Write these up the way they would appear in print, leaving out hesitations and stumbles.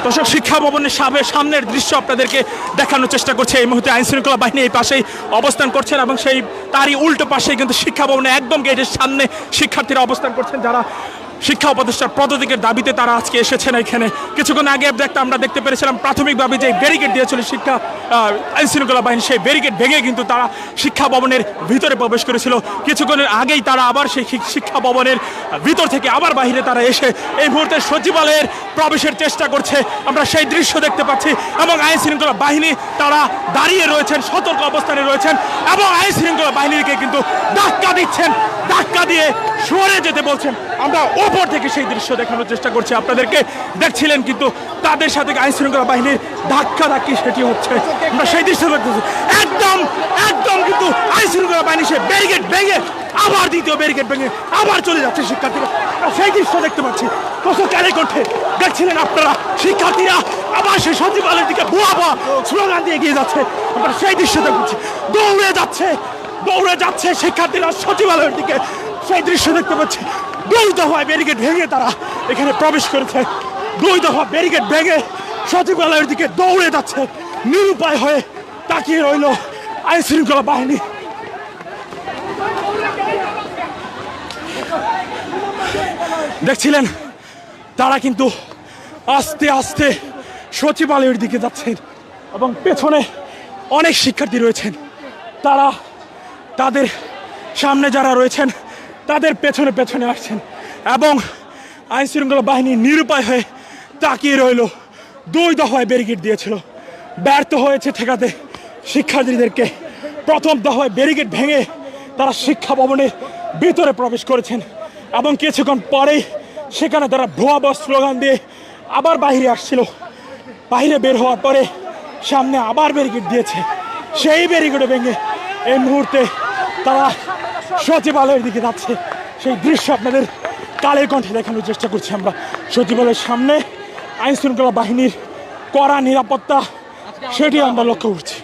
দর্শক, শিক্ষা ভবনের সামনের দৃশ্য আপনাদেরকে দেখানোর চেষ্টা করছে। এই মুহূর্তে আইন শৃঙ্খলা বাহিনী এই পাশেই অবস্থান করছেন এবং সেই তারই উল্টো পাশেই কিন্তু শিক্ষা ভবনের একদম গেটের সামনে শিক্ষার্থীরা অবস্থান করছেন, যারা শিক্ষা উপদেষ্টার পদত্যাগের দাবিতে তারা আজকে এসেছেন এখানে। কিছুক্ষণ আগে আমরা দেখতে পেরেছিলাম প্রাথমিকভাবে যে ব্যারিকেড দিয়েছিল আইন শৃঙ্খলা বাহিনী, সেই ব্যারিকেড ভেঙে কিন্তু তারা শিক্ষা ভবনের ভিতরে প্রবেশ করেছিল। কিছুক্ষণের আগেই তারা আবার সেই শিক্ষা ভবনের ভিতর থেকে আবার বাইরে তারা এসে এই মুহূর্তে সচিবালয়ের প্রবেশের চেষ্টা করছে। আমরা সেই দৃশ্য দেখতে পাচ্ছি এবং আইন শৃঙ্খলা বাহিনী তারা দাঁড়িয়ে রয়েছেন, সতর্ক অবস্থানে রয়েছেন এবং আইন শৃঙ্খলা বাহিনীকে কিন্তু ধাক্কা দিচ্ছেন, ধাক্কা দিয়ে সরে যেতে বলছেন। আমরা ওপর থেকে সেই দৃশ্য দেখানোর চেষ্টা করছি আপনাদেরকে। দেখছিলেন কিন্তু তাদের সাথে আইন শৃঙ্খলা বাহিনীর ধাক্কি সেটি হচ্ছে, আমরা সেই দৃশ্য দেখতেছি। একদম একদম কিন্তু আইন শৃঙ্খলা বাহিনী সে ব্যারিকেড ভেঙে আবার দ্বিতীয় ব্যারিকেড ভেঙে আবার চলে যাচ্ছে শিক্ষার্থীরা। সেই দৃশ্য দেখতে পাচ্ছি। কালে কণ্ঠে দেখছিলেন আপনারা, শিক্ষার্থীরা আবার সেই সচিবালয়ের দিকে ভুয়া ভুয়া স্লোগান দিয়ে এগিয়ে যাচ্ছে। আমরা সেই দৃশ্য দেখছি, দৌড়ে যাচ্ছে শিক্ষার্থীরা সচিবালয়ের দিকে। সেই দৃশ্য দেখতে পাচ্ছি। 2 দফা ব্যারিকেড ভেঙে তারা এখানে প্রবেশ করেছে। 2 দফা ব্যারিকেড ভেঙে সচিবালয়ের দিকে দৌড়ে যাচ্ছে। নিরুপায় হয়ে তাকিয়ে রইল আইন শৃঙ্খলা বাহিনী। দেখছিলেন তারা কিন্তু আস্তে আস্তে সচিবালয়ের দিকে যাচ্ছেন এবং পেছনে অনেক শিক্ষার্থী রয়েছেন। তারা তাদের সামনে যারা রয়েছেন তাদের পেছনে পেছনে আসছেন এবং আইন শৃঙ্খলা বাহিনী নিরুপায় হয়ে তাকিয়ে রইল। 2 দফায় ব্যারিকেড দিয়েছিল, ব্যর্থ হয়েছে ঠেকাতে শিক্ষার্থীদেরকে। প্রথম দফায় ব্যারিকেড ভেঙে তারা শিক্ষা ভবনের ভিতরে প্রবেশ করেছেন এবং কিছুক্ষণ পরেই সেখানে তারা ভুয়া স্লোগান দিয়ে আবার বাইরে আসছিল। বাইরে বের হওয়ার পরে সামনে আবার ব্যারিকেড দিয়েছে। সেই ব্যারিকেডে ভেঙে এই মুহূর্তে তারা সচিবালয়ের দিকে যাচ্ছে। সেই দৃশ্য আপনাদের কালের কণ্ঠে দেখানোর চেষ্টা করছি আমরা। সচিবালয়ের সামনে আইন শৃঙ্খলা বাহিনীর কড়া নিরাপত্তা, সেটি আমরা লক্ষ্য করছি।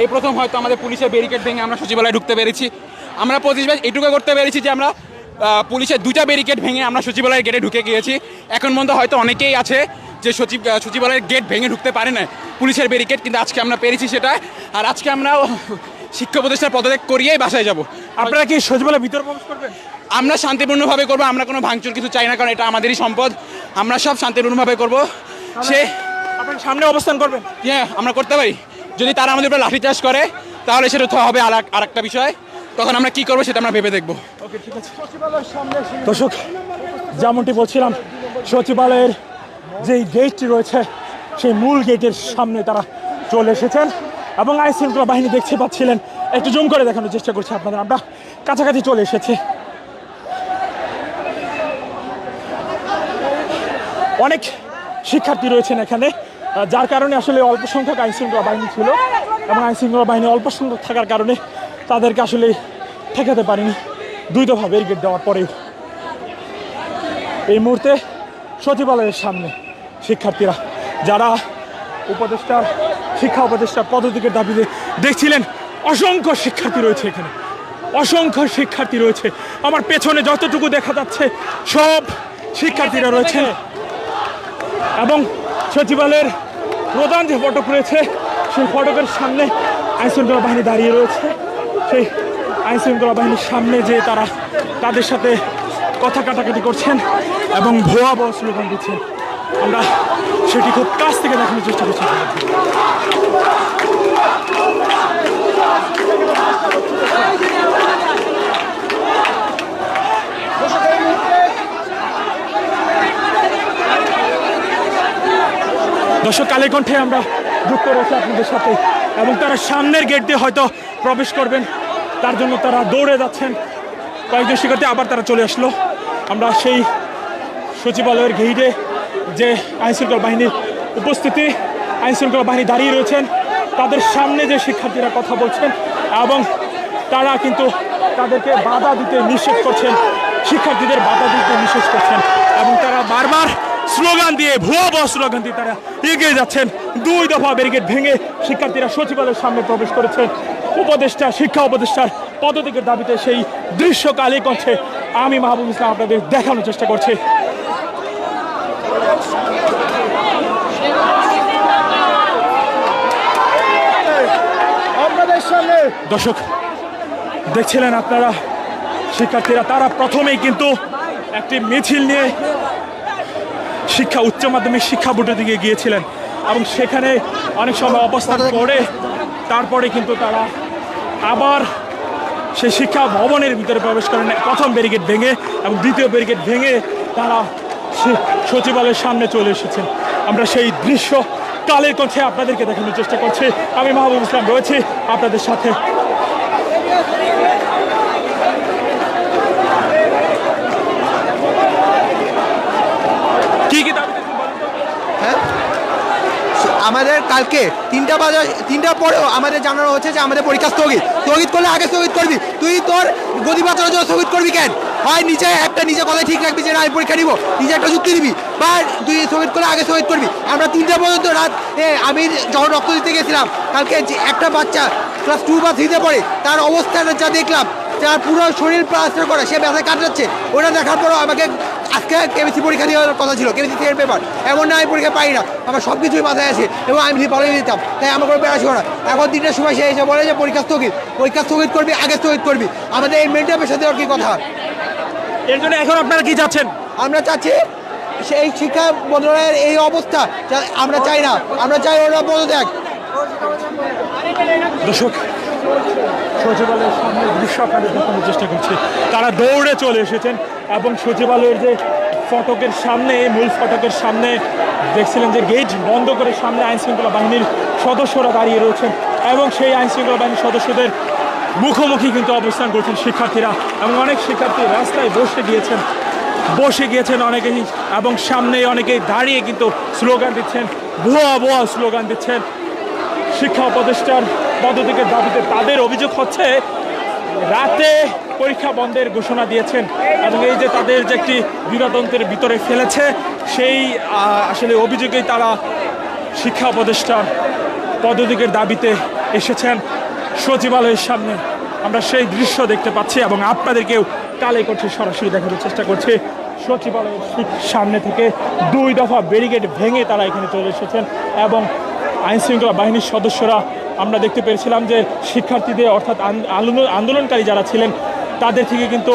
এই প্রথম হয়তো আমাদের পুলিশের ব্যারিকেড ভেঙে আমরা সচিবালয়ে ঢুকতে পেরেছি। আমরা 25 ব্যাচ এটুকু করতে পেরেছি যে আমরা পুলিশের 2টা ব্যারিকেড ভেঙে আমরা সচিবালয়ের গেটে ঢুকে গিয়েছি। এখন পর্যন্ত হয়তো অনেকেই আছে যে সচিবালয়ের গেট ভেঙে ঢুকতে পারে না পুলিশের ব্যারিকেড, কিন্তু আজকে আমরা পেরেছি সেটা। আর আজকে আমরা শিক্ষা প্রতিষ্ঠার পদত্যাগ করিয়েই বাসায় যাব। আপনারা কি সচিবালয়ের ভিতরে প্রবেশ করবেন? আমরা শান্তিপূর্ণভাবে করবো, আমরা কোনো ভাঙচুর কিছু চাই না, কারণ এটা আমাদেরই সম্পদ। আমরা সব শান্তিপূর্ণভাবে করবো। আপনার সামনে অবস্থান করবেন? হ্যাঁ, আমরা করতে পারি। যদি তারা আমাদের উপরে লাঠিচার্জ করে তাহলে সেটা তো হবে আর একটা বিষয়, তখন আমরা কি করবো সেটা আমরা ভেবে দেখবো। ওকে, ঠিক আছে। দর্শক, যেমনটি বলছিলাম, সচিবালয়ের যেই গেটটি রয়েছে সেই মূল গেটের সামনে তারা চলে এসেছেন এবং আইন শৃঙ্খলা বাহিনী দেখতে পাচ্ছিলেন। একটু জুম করে দেখানোর চেষ্টা করছি আপনাদের। আমরা কাছাকাছি চলে এসেছি। অনেক শিক্ষার্থী রয়েছেন এখানে, যার কারণে আসলে অল্প সংখ্যক আইন শৃঙ্খলা বাহিনী ছিল এবং আইন শৃঙ্খলা বাহিনী অল্প সংখ্যক থাকার কারণে তাদেরকে আসলে ঠেকাতে পারেনি 2 দফা ব্যারিকেড দেওয়ার পরেও। এই মুহূর্তে সচিবালয়ের সামনে শিক্ষার্থীরা যারা শিক্ষা উপদেষ্টার পদত্যাগের দাবিতে দেখছিলেন, অসংখ্য শিক্ষার্থী রয়েছে এখানে, অসংখ্য শিক্ষার্থী রয়েছে। আমার পেছনে যতটুকু দেখা যাচ্ছে সব শিক্ষার্থীরা রয়েছে এবং সচিবালয়ের প্রধান যে ফটক রয়েছে সেই ফটকের সামনে আইন শৃঙ্খলা বাহিনী দাঁড়িয়ে রয়েছে। সেই আইন শৃঙ্খলা বাহিনীর সামনে যে তারা তাদের সাথে কথা কাটাকাটি করছেন এবং ভুয়া স্লোগান দিচ্ছেন। আমরা সেটি খুব কাছ থেকে দেখানোর চেষ্টা করছি। দর্শক, কালের কণ্ঠে আমরা যুক্ত রয়েছি আপনাদের সাথে এবং তারা সামনের গেট দিয়ে হয়তো প্রবেশ করবেন, তার জন্য তারা দৌড়ে যাচ্ছেন। কয়েকজন শিক্ষার্থী আবার তারা চলে আসলো। আমরা সেই সচিবালয়ের গেটে যে আইন শৃঙ্খলা বাহিনীর উপস্থিতি, আইন শৃঙ্খলা বাহিনী দাঁড়িয়ে রয়েছেন, তাদের সামনে যে শিক্ষার্থীরা কথা বলছেন এবং তারা কিন্তু তাদেরকে বাধা দিতে নিষেধ করছেন, শিক্ষার্থীদের বাধা দিতে নিষেধ করছেন এবং তারা বারবার স্লোগান দিয়ে ভুয়া স্লোগান দিয়ে তারা এগিয়ে যাচ্ছেন। 2 দফা ব্যারিকেড ভেঙে শিক্ষার্থীরা সচিবালয়ের সামনে প্রবেশ করেছেন। শিক্ষা উপদেষ্টার পদত্যাগের দাবিতে সেই দৃশ্য কালী কণ্ঠে আমি মাহবুব ইসলাম আপনাদের দেখানোর চেষ্টা করছি। দর্শক দেখছিলেন আপনারা, শিক্ষার্থীরা তারা প্রথমেই কিন্তু একটি মিছিল নিয়ে উচ্চ মাধ্যমিক শিক্ষা বোর্ডের দিকে গিয়েছিলেন এবং সেখানে অনেক সময় অবস্থান করে তারপরে কিন্তু তারা আবার সেই শিক্ষা ভবনের ভিতরে প্রবেশ করেন প্রথম ব্যারিকেড ভেঙে, এবং দ্বিতীয় ব্যারিকেড ভেঙে তারা সচিবালয়ের সামনে চলে এসেছেন। আমরা সেই দৃশ্য কালের কণ্ঠে আপনাদেরকে দেখানোর চেষ্টা করছি। আমি মাহবুব ইসলাম রয়েছি আপনাদের সাথে। কি কি দাবি? আমাদের কালকে 3টা পরেও আমাদের জানানো হচ্ছে যে আমাদের পরীক্ষা স্থগিত করলে আগে স্থগিত করবি, তুই তোর গদি বাঁচানোর জন্য স্থগিত করবি কেন? হয় নিজে কথা ঠিক রাখবি যে আমি পরীক্ষা নিব, নিজে একটা যুক্তি দিবি, বা তুই স্থগিত করলে আগে স্থগিত করবি। আমরা 3টা পর্যন্ত রাত আমি যখন রক্ত দিতে গেছিলাম কালকে, একটা বাচ্চা ক্লাস 2 বা 3-তে পড়ে, তার অবস্থাটা যা দেখলাম, যার পুরো শরীর প্লাস্টার করা, সে ব্যথায় কাটাচ্ছে, ওটা দেখার পরও আমাকে আজকে কেমিস্ট্রি পরীক্ষা দেওয়ার কথা ছিল, কেমিস্ট্রি সেকেন্ড পেপার, এমন না আমি পরীক্ষা পাই না, আমার সব কিছুই মাথায় আছে এবং আমি ভালো দিতাম, তাই আমার কোনো প্যারা ছিল না। এখন 3টার সময় সে এসে বলে যে পরীক্ষা স্থগিত করবি, আগে স্থগিত করবি। আমাদের এই মেন্টাল পেশা দেওয়ার কি কথা? এর জন্য এখন আপনারা কি চাচ্ছেন? আমরা চাচ্ছি সেই শিক্ষা মন্ত্রণালয়ের এই অবস্থা আমরা চাই না, আমরা চাই ওরা পদত্যাগ। দর্শক, সচিবালয়ের সামনে দৃশ্য আপনাদের দেখানোর চেষ্টা করছি। তারা দৌড়ে চলে এসেছেন এবং সচিবালয়ের যে ফটকের সামনে, মূল ফটকের সামনে দেখছিলেন যে গেট বন্ধ করে সামনে আইনশৃঙ্খলা বাহিনীর সদস্যরা দাঁড়িয়ে রয়েছেন এবং সেই আইনশৃঙ্খলা বাহিনীর সদস্যদের মুখোমুখি কিন্তু অবস্থান করছেন শিক্ষার্থীরা, এবং অনেক শিক্ষার্থী রাস্তায় বসে গিয়েছেন অনেকেই, এবং সামনে অনেকেই দাঁড়িয়ে কিন্তু স্লোগান দিচ্ছেন, ভুয়া স্লোগান দিচ্ছেন শিক্ষা উপদেষ্টার পদত্যাগের দাবিতে। তাদের অভিযোগ হচ্ছে রাতে পরীক্ষা বন্ধের ঘোষণা দিয়েছেন এবং এই যে তাদের যে একটি দ্বিধাদ্বন্দ্বের ভিতরে ফেলেছে, সেই আসলে অভিযোগেই তারা শিক্ষা উপদেষ্টার পদত্যাগের দাবিতে এসেছেন সচিবালয়ের সামনে। আমরা সেই দৃশ্য দেখতে পাচ্ছি এবং আপনাদেরকেও কালে করছে সরাসরি দেখানোর চেষ্টা করছে। সচিবালয়ের সামনে থেকে 2 দফা ব্যারিকেড ভেঙে তারা এখানে চলে এসেছেন এবং আইনশৃঙ্খলা বাহিনীর সদস্যরা, আমরা দেখতে পেরেছিলাম যে শিক্ষার্থীদের অর্থাৎ আন্দোলনকারী যারা ছিলেন তাদের থেকে কিন্তু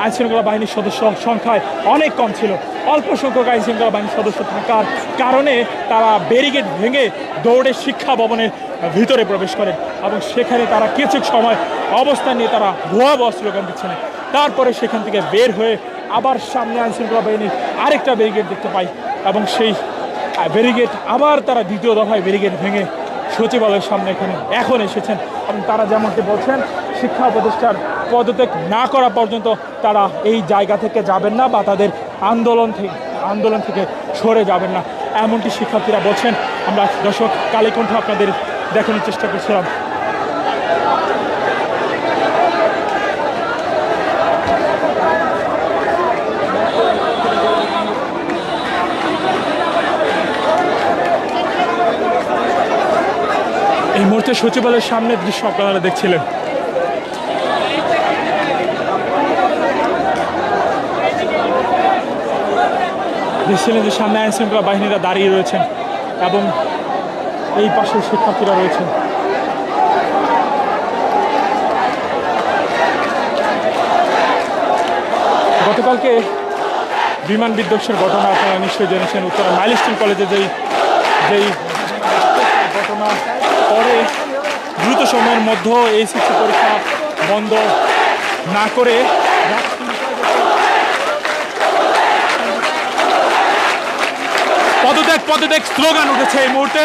আইনশৃঙ্খলা বাহিনীর সদস্য সংখ্যায় অনেক কম ছিল। অল্প সংখ্যক আইনশৃঙ্খলা বাহিনীর সদস্য থাকার কারণে তারা ব্যারিকেড ভেঙে দৌড়ে শিক্ষা ভবনের ভিতরে প্রবেশ করেন এবং সেখানে তারা কিছু সময় অবস্থান নিয়ে তারা ভুয়া স্লোগান দিচ্ছেন। তারপরে সেখান থেকে বের হয়ে আবার সামনে আইনশৃঙ্খলা বাহিনীর আরেকটা ব্যারিকেড দেখতে পাই এবং সেই ব্যারিকেড আবার তারা দ্বিতীয় দফায় ব্যারিকেড ভেঙে সচিবালয়ের সামনে এখানে এখন এসেছেন এবং তারা যেমনটি বলছেন শিক্ষা উপদেষ্টার পদত্যাগ না করা পর্যন্ত তারা এই জায়গা থেকে যাবেন না বা তাদের আন্দোলন থেকে সরে যাবেন না, এমনটি শিক্ষার্থীরা বলছেন। আমরা দর্শক কালীকণ্ঠ আপনাদের দেখানোর চেষ্টা করছিলাম। এই মুহূর্তে সচিবালয়ের সামনে দৃশ্য আপনারা দেখছিলেন। দেখছিলেন যে সামনে আইনশৃঙ্খলা বাহিনীরা দাঁড়িয়ে রয়েছেন এবং এই পাশে শিক্ষার্থীরা রয়েছেন। গতকালকে বিমান বিধ্বংসের ঘটনা আপনারা নিশ্চয়ই জেনেছেন। উত্তরা মাইলস্টোন কলেজে যেই ঘটনা পরে দ্রুত সময়ের মধ্যে এইচএসসি পরীক্ষা বন্ধ না করে পদত্যাগ স্লোগান উঠেছে। এই মুহূর্তে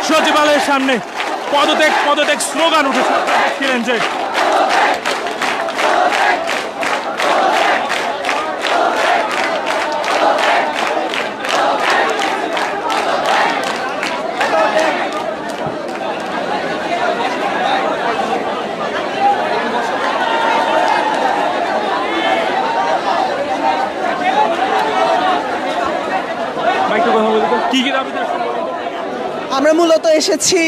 সচিবালয়ের সামনে পদত্যাগ স্লোগান উঠেছে। ছিলেন যে আমরা মূলত এসেছি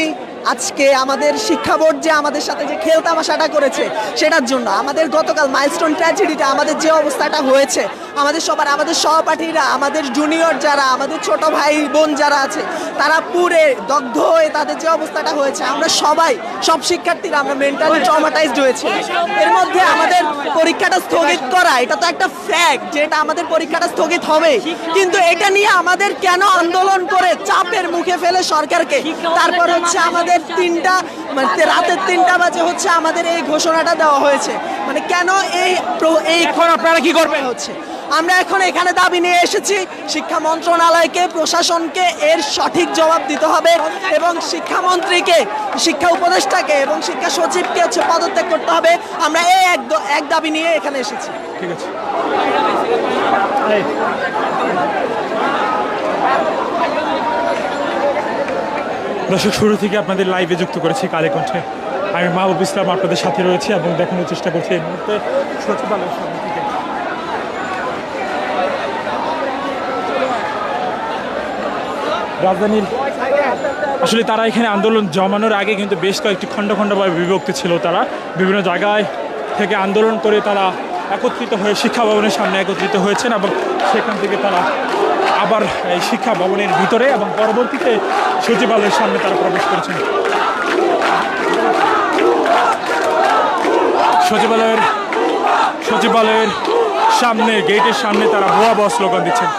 আজকে আমাদের শিক্ষা বোর্ড যে আমাদের সাথে যে খেলতামাশাটা করেছে সেটার জন্য আমাদের গতকাল মাইলস্টোন ট্র্যাজেডিটা আমাদের যে অবস্থাটা হয়েছে আমাদের আমাদের সহপাঠীরা, আমাদের জুনিয়র যারা, আমাদের ছোট ভাই বোন যারা আছে তারা পুরে দগ্ধ হয়ে তাদের যে অবস্থাটা হয়েছে, আমরা সব শিক্ষার্থীরা আমরা মেন্টালি ট্রমাটাইজড হয়েছি। এর মধ্যে আমাদের পরীক্ষাটা স্থগিত করা এটা তো একটা ফ্যাক্ট যে এটা আমাদের পরীক্ষাটা স্থগিত হবে, কিন্তু এটা নিয়ে আমাদের কেন আন্দোলন করে চাপের মুখে ফেলে সরকারকে তারপর হচ্ছে আমাদের রাতের 3টা বাজে হচ্ছে আমাদের এই ঘোষণাটা দেওয়া হয়েছে। মানে কেন এখন আপনারা কি করবেন? হচ্ছে আমরা এখন এখানে দাবি নিয়ে এসেছি শিক্ষা মন্ত্রণালয়কে, প্রশাসনকে এর সঠিক জবাব দিতে হবে এবং শিক্ষামন্ত্রীকে, শিক্ষা উপদেষ্টাকে এবং শিক্ষা সচিবকে হচ্ছে পদত্যাগ করতে হবে। আমরা এই এক দাবি নিয়ে এখানে এসেছি। ঠিক আছে। দর্শক, শুরু থেকে আপনাদের লাইভে যুক্ত করেছি কালে কণ্ঠে। আমি মাহবুব ইসলাম আপনাদের সাথে রয়েছি এবং দেখানোর চেষ্টা করছি এই মুহূর্তে সচিবালয়ের সামনে থেকে। রাজধানীর আসলে তারা এখানে আন্দোলন জমানোর আগে কিন্তু বেশ কয়েকটি খণ্ড খণ্ডভাবে বিভক্ত ছিল। তারা বিভিন্ন জায়গায় থেকে আন্দোলন করে তারা একত্রিত হয়ে শিক্ষা ভবনের সামনে একত্রিত হয়েছেন এবং সেখান থেকে তারা আবার এই শিক্ষা ভবনের ভিতরে এবং পরবর্তীতে সচিবালয়ের সামনে তারা প্রবেশ করেছেন। সচিবালয়ের সামনে, গেটের সামনে তারা ভুয়া স্লোগান দিচ্ছেন।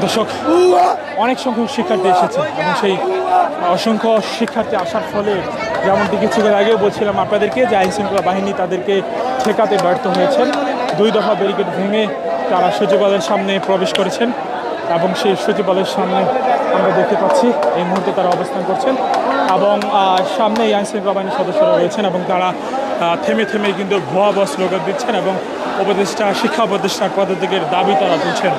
দর্শক, অনেক সংখ্যক শিক্ষার্থী এসেছে এবং সেই অসংখ্য শিক্ষার্থী আসার ফলে যেমনটি কিছুদিন আগেও বলছিলাম আপনাদেরকে যে আইনশৃঙ্খলা বাহিনী তাদেরকে ঠেকাতে ব্যর্থ হয়েছেন। 2 দফা ব্যারিকেড ভেঙে তারা সচিবালয়ের সামনে প্রবেশ করেছেন এবং সেই সচিবালয়ের সামনে আমরা দেখতে পাচ্ছি এই মুহূর্তে তারা অবস্থান করছেন এবং সামনেই আইনশৃঙ্খলা বাহিনীর সদস্যরা রয়েছেন এবং তারা থেমে থেমে কিন্তু ভুয়া স্লোগান দিচ্ছেন এবং শিক্ষা উপদেষ্টার পদত্যাগের দাবি তারা তুলছেন।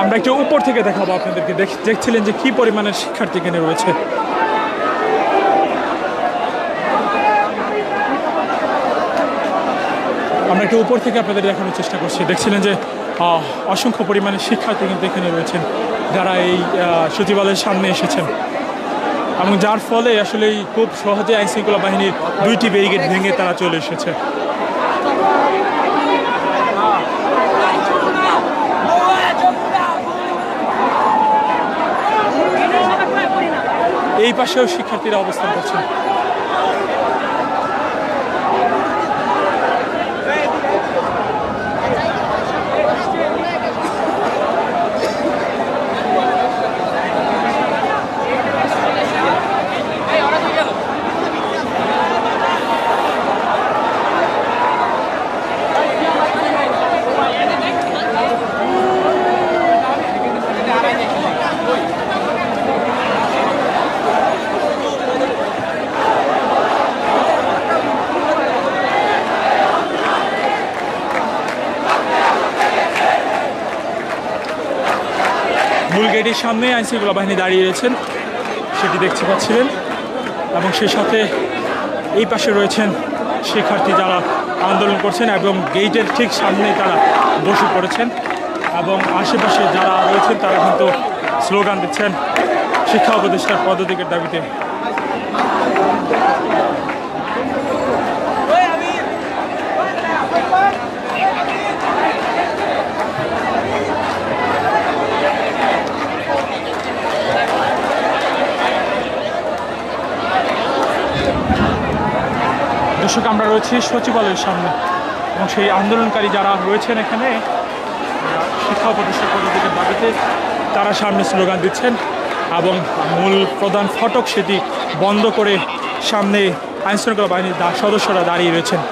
আমরা একটু উপর থেকে দেখাবো আপনাদেরকে। দেখছিলেন যে কি পরিমাণের শিক্ষার্থী এখানে রয়েছে। আমরা একটু উপর থেকে আপনাদের দেখানোর চেষ্টা করছি। দেখছিলেন যে অসংখ্য পরিমাণে শিক্ষার্থী কিন্তু এখানে রয়েছেন যারা এই সচিবালয়ের সামনে এসেছেন এবং যার ফলে আসলে খুব সহজে আইনশৃঙ্খলা বাহিনীর 2টি ব্যারিকেড ভেঙে তারা চলে এসেছে। এই পাশেও শিক্ষার্থীরা অবস্থান করছেন। মূল গেটের সামনে আইনশৃঙ্খলা বাহিনী দাঁড়িয়ে রয়েছেন, সেটি দেখতে পাচ্ছিলেন এবং সেই সাথে এই পাশে রয়েছেন শিক্ষার্থী যারা আন্দোলন করছেন এবং গেটের ঠিক সামনেই তারা বসে পড়েছেন এবং আশেপাশে যারা রয়েছেন তারা কিন্তু স্লোগান দিচ্ছেন শিক্ষা উপদেষ্টার পদত্যাগের দাবিতে। দর্শক, আমরা রয়েছি সচিবালয়ের সামনে এবং সেই আন্দোলনকারী যারা রয়েছেন এখানে শিক্ষা প্রতিষ্ঠা পদ্ধতির দাবিতে তারা সামনে স্লোগান দিচ্ছেন এবং মূল প্রধান ফটক সেটি বন্ধ করে সামনে আইনশৃঙ্খলা বাহিনীর সদস্যরা দাঁড়িয়ে রয়েছেন।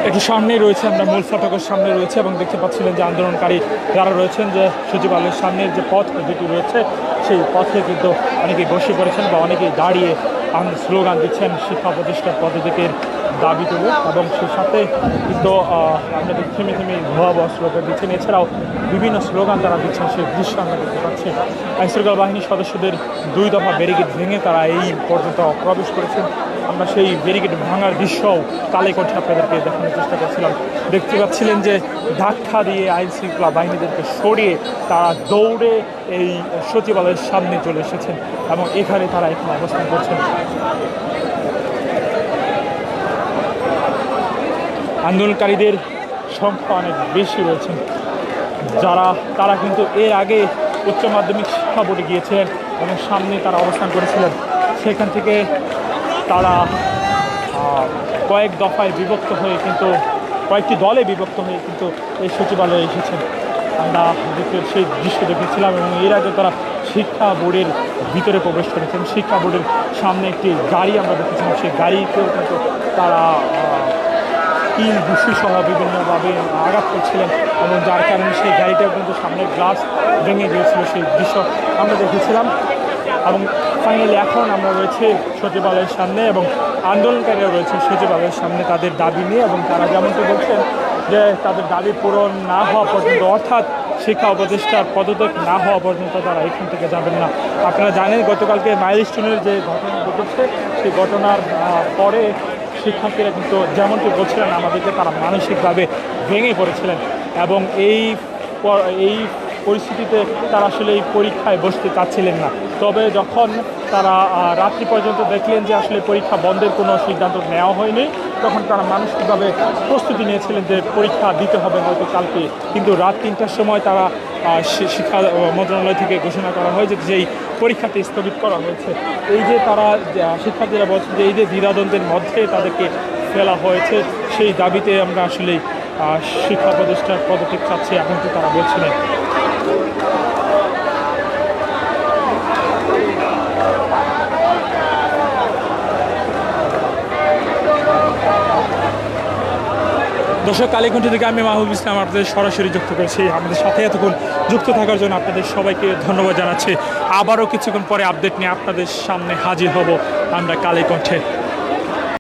একটু সামনেই রয়েছে, আমরা মূল ফটকের সামনে রয়েছে এবং দেখতে পাচ্ছিলেন যে আন্দোলনকারী যারা রয়েছেন যে সচিবালয়ের সামনের যে পথ যেটি রয়েছে সেই পথে কিন্তু অনেকেই বসে পড়েছেন বা অনেকেই দাঁড়িয়ে স্লোগান দিচ্ছেন শিক্ষা প্রতিষ্ঠার পদ্ধতির দাবি তুলে এবং সেই সাথে কিন্তু আমরা থেমে থেমে ভয়াবহ স্লোগান দিচ্ছেন। এছাড়াও বিভিন্ন স্লোগান তারা দিচ্ছেন, সেই দৃশ্য আমরা দেখতে পাচ্ছি। আইনশৃঙ্খলা বাহিনীর সদস্যদের 2 দফা ব্যারিকেড ভেঙে তারা এই পর্যন্ত প্রবেশ করেছেন। আমরা সেই ব্যারিকেড ভাঙার দৃশ্যও কালেকণ্ঠে আপনাদেরকে দেখানোর চেষ্টা করছিলাম। দেখতে পাচ্ছিলেন যে ধাক্কা দিয়ে আইনশৃঙ্খলা বাহিনীদেরকে সরিয়ে তারা দৌড়ে এই সচিবালয়ের সামনে চলে এসেছেন এবং এখানে তারা এখন অবস্থান করছেন। আন্দোলনকারীদের সংখ্যা অনেক বেশি রয়েছেন, তারা কিন্তু এর আগে উচ্চ মাধ্যমিক শিক্ষা বোর্ডে গিয়েছিলেন এবং সামনে তারা অবস্থান করেছিলেন। সেখান থেকে তারা কয়েক দফায় বিভক্ত হয়ে কিন্তু কয়েকটি দলে বিভক্ত হয়ে কিন্তু এই সচিবালয়ে এসেছেন। আমরা সেই দৃশ্য দেখেছিলাম এবং এর আগে তারা শিক্ষা বোর্ডের ভিতরে প্রবেশ করেছেন। শিক্ষা বোর্ডের সামনে একটি গাড়ি আমরা দেখেছিলাম, সেই গাড়িতেও কিন্তু তারা কিল ঘুষি সহ বিভিন্নভাবে আঘাত করছিলেন এবং যার কারণে সেই গাড়িটাও কিন্তু সামনের গ্লাস ভেঙে গিয়েছিল, সেই দৃশ্য আমরা দেখেছিলাম। এবং ফাইনালি এখন আমরা রয়েছে সচিবালয়ের সামনে এবং আন্দোলনকারীরা রয়েছে সচিবালয়ের সামনে তাদের দাবি নিয়ে এবং তারা যেমনটি বলছেন যে তাদের দাবি পূরণ না হওয়া পর্যন্ত, অর্থাৎ শিক্ষা উপদেষ্টার পদত্যাগ না হওয়া পর্যন্ত তারা এখান থেকে যাবেন না। আপনারা জানেন গতকালকে মাইলস্টোনের যে ঘটনা ঘটেছে সেই ঘটনার পরে শিক্ষার্থীরা কিন্তু যেমনটি বলছিলেন আমাদেরকে, তারা মানসিকভাবে ভেঙে পড়েছিলেন এবং এই পরিস্থিতিতে তারা আসলে এই পরীক্ষায় বসতে চাচ্ছিলেন না। তবে যখন তারা রাত্রি পর্যন্ত দেখলেন যে আসলে পরীক্ষা বন্ধের কোনো সিদ্ধান্ত নেওয়া হয়নি, তখন তারা মানসিকভাবে প্রস্তুতি নিয়েছিলেন যে পরীক্ষা দিতে হবে হয়তো কালকে। কিন্তু রাত 3টার সময় তারা শিক্ষা মন্ত্রণালয় থেকে ঘোষণা করা হয় যে যেই পরীক্ষাটি স্থগিত করা হয়েছে। এই যে তারা শিক্ষার্থীরা বলছেন যে এই যে দ্বিধাদ্বন্দ্বের মধ্যে তাদেরকে ফেলা হয়েছে, সেই দাবিতে আমরা আসলে শিক্ষা প্রতিষ্ঠার পদত্যাগ চাচ্ছি এমনকি তারা বলছিলেন। দর্শক, কালীকণ্ঠ থেকে আমি মাহবুব ইসলাম আপনাদের সরাসরি যুক্ত করেছি। আমাদের সাথে এতক্ষণ যুক্ত থাকার জন্য আপনাদের সবাইকে ধন্যবাদ জানাচ্ছি। আবারও কিছুক্ষণ পরে আপডেট নিয়ে আপনাদের সামনে হাজির হব আমরা কালীকণ্ঠে।